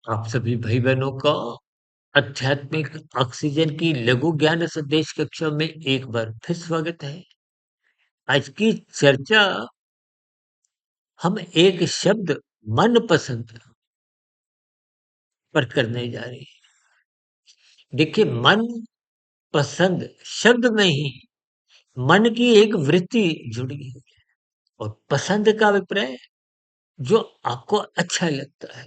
आप सभी भाई बहनों का आध्यात्मिक ऑक्सीजन की लघु ज्ञान संदेश कक्षा में एक बार फिर स्वागत है। आज की चर्चा हम एक शब्द मन पसंद पर करने जा रहे हैं। देखिए, मन पसंद शब्द में ही मन की एक वृत्ति जुड़ी है और पसंद का अभिप्राय जो आपको अच्छा लगता है।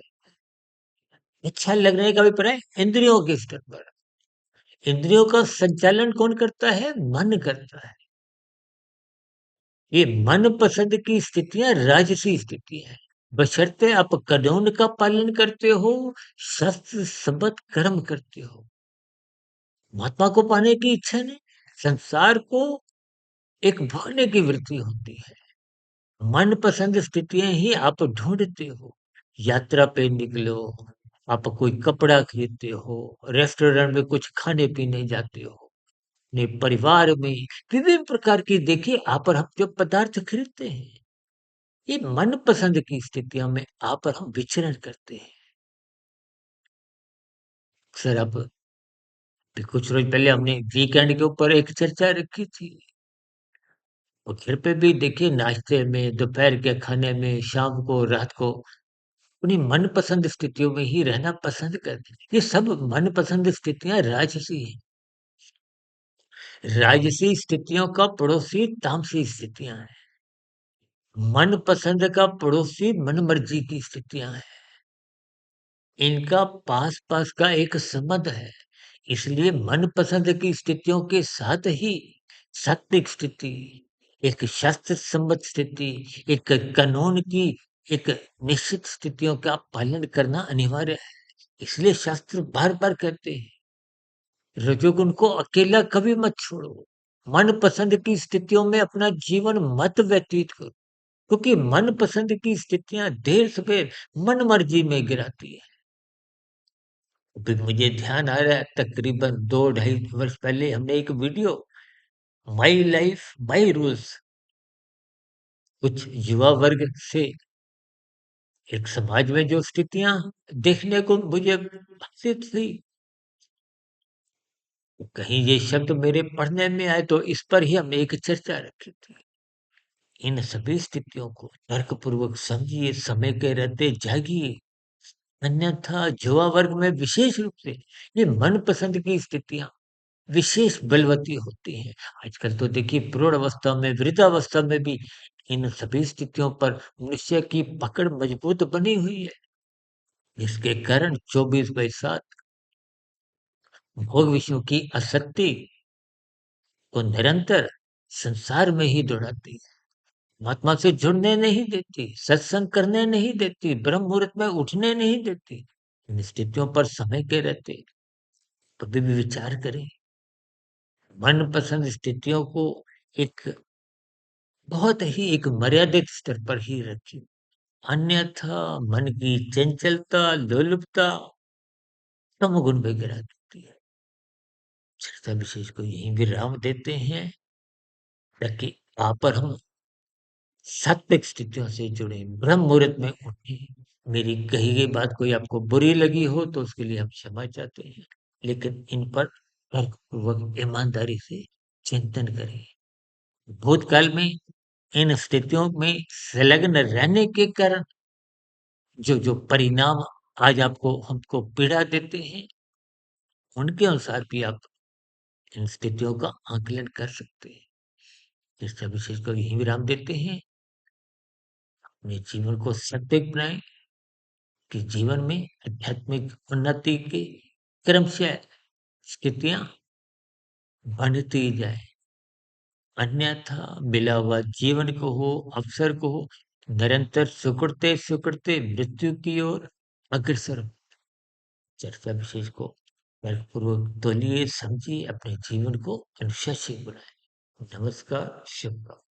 अच्छा लगने का अभिप्राय इंद्रियों के स्तर पर। इंद्रियों का संचालन कौन करता है? मन करता है। ये मनपसंद की स्थितियाँ राजसी स्थितियाँ हैं। बशर्ते आप कानून का पालन करते हो, शास्त्र सम्मत कर्म करते हो। महात्मा को पाने की इच्छा नहीं, संसार को एक भोगने की वृत्ति होती है। मनपसंद स्थितियाँ ही आप ढूँढते हो। यात्रा पे निकलो, आप कोई कपड़ा खरीदते हो, रेस्टोरेंट में कुछ खाने-पीने जाते हो। अपने परिवार में विभिन्न प्रकार की देखिए आप और हम जो पदार्थ खरीदते हैं, ये मनपसंद की स्थितियों में आप और हम विचरण करते हैं। अक्सर अब अभी कुछ रोज पहले हमने वीकेंड के ऊपर एक चर्चा रखी थी और घर पे भी देखिए नाश्ते में, दोपहर के खाने में, शाम को, रात को अपनी मनपसंद स्थितियों में ही रहना पसंद करते हैं। ये सब मनपसंद स्थितियाँ राजसी हैं। राजसी स्थितियों का पड़ोसी तामसी स्थितियाँ हैं। मनपसंद का पड़ोसी मनमर्जी की स्थितियाँ हैं। इनका पास-पास का एक संबंध है। इसलिए मनपसंद की स्थितियों के साथ ही सात्विक स्थिति, एक शास्त्र सम्मत स्थिति, एक कानून की एक निश्चित स्थितियों का पालन करना अनिवार्य है। इसलिए शास्त्र बार-बार कहते हैं, रजोगुण को अकेला कभी मत छोड़ो। मनपसंद की स्थितियों में अपना जीवन मत व्यतीत करो, क्योंकि मनपसंद की स्थितियाँ देर-सवेर मनमर्जी में गिराती है। अभी मुझे ध्यान आ रहा है तकरीबन 2 ढाई वर्ष पहले हमने एक video my life my rules कुछ युवा वर्ग से एक समाज में जो स्थितियां देखने को मुझे हंसी थी, कहीं ये शब्द मेरे पढ़ने में आए तो इस पर ही हमने एक चर्चा रखी थी। इन सभी स्थितियों को तर्कपूर्वक समझिए, समय के रहते जागिए, अन्यथा युवा वर्ग में विशेष रूप से ये मनपसंद की स्थितियां विशेष बलवती होती हैं। आजकल तो देखिए प्रौढ़ अवस्था में, वृद्धावस्था में भी इन सभी स्थितियों पर मनुष्य की पकड़ मजबूत बनी हुई है, जिसके कारण 24/7 भोग विषयों की आसक्ति को निरंतर संसार में ही दौड़ाती है। महात्मा से जुड़ने नहीं देती, सत्संग करने नहीं देती, ब्रह्म मुहूर्त में उठने नहीं देती। इन स्थितियों पर समय के रहते कभी भी विचार करें। मनपसंद स्थितियों को एक बहुत ही एक मर्यादित स्तर पर ही रखी। अन्यथा मन की चंचलता, लोलुपता तमोगुण में गिरा देती है। चर्चा विशेष को यहीं विराम देते हैं ताकि आप और हम सात्विक स्थितियों से जुड़े, ब्रह्म मुहूर्त में उठे। मेरी कही गई बात कोई आपको बुरी लगी हो तो उसके लिए हम क्षमा चाहते हैं, लेकिन इन पर तर्कपूर्वक ईमानदारी से चिंतन करें। भूतकाल में इन स्थितियों में संलग्न रहने के कारण जो जो परिणाम आज आपको हमको पीड़ा देते हैं, उनके अनुसार भी आप इन स्थितियों का आकलन कर सकते हैं। इस विशेष को यहीं विराम देते हैं। अपने जीवन को सात्विक बनाएं कि जीवन में आध्यात्मिक उन्नति की क्रमशः स्थितियां बनती जाए। अन्यथा मिला हुआ जीवन को हो, अवसर को हो, निरंतर सिकुड़ते सिकुड़ते मृत्यु की ओर अग्रसर हो। चर्चा विशेष को तर्कपूर्वक तोलिए, समझिए, अपने जीवन को अनुशासित बनाए। नमस्कार, शुभकामनाएं।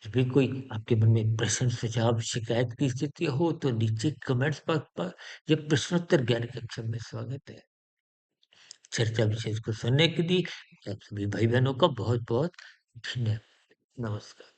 यदि कोई आपके मन में प्रश्न, सुझाव, शिकायत की स्थिति हो तो नीचे कमेंट्स बॉक्स पर यह प्रश्नोत्तर ज्ञान कक्षा में स्वागत है। चर्चा विशेष को सुनने के लिए आप सभी भाई बहनों का बहुत बहुत धन्यवाद। नमस्कार।